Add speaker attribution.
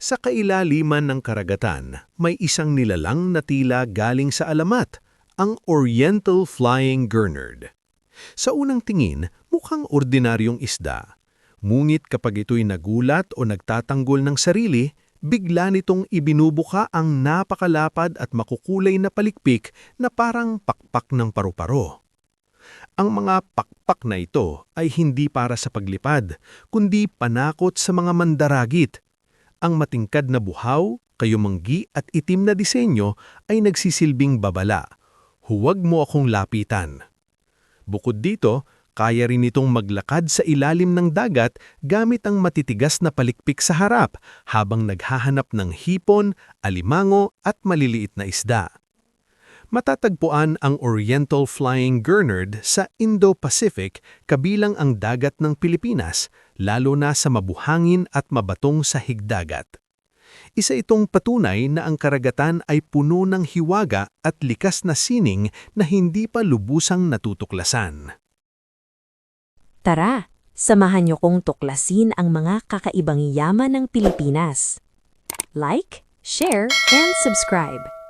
Speaker 1: Sa kailaliman ng karagatan, may isang nilalang na tila galing sa alamat, ang Oriental Flying Gurnard. Sa unang tingin, mukhang ordinaryong isda. Ngunit kapag ito'y nagulat o nagtatanggol ng sarili, bigla nitong ibinubuka ang napakalapad at makukulay na palikpik na parang pakpak ng paru-paro. Ang mga pakpak na ito ay hindi para sa paglipad, kundi panakot sa mga mandaragit. Ang matingkad na buhaw, kayumanggi at itim na disenyo ay nagsisilbing babala. Huwag mo akong lapitan. Bukod dito, kaya rin itong maglakad sa ilalim ng dagat gamit ang matitigas na palikpik sa harap habang naghahanap ng hipon, alimango at maliliit na isda. Matatagpuan ang Oriental Flying Gurnard sa Indo-Pacific kabilang ang dagat ng Pilipinas, lalo na sa mabuhangin at mabatong sahig dagat. Isa itong patunay na ang karagatan ay puno ng hiwaga at likas na sining na hindi pa lubusang natutuklasan.
Speaker 2: Tara, samahan niyo kong tuklasin ang mga kakaibang yaman ng Pilipinas. Like, share, and subscribe.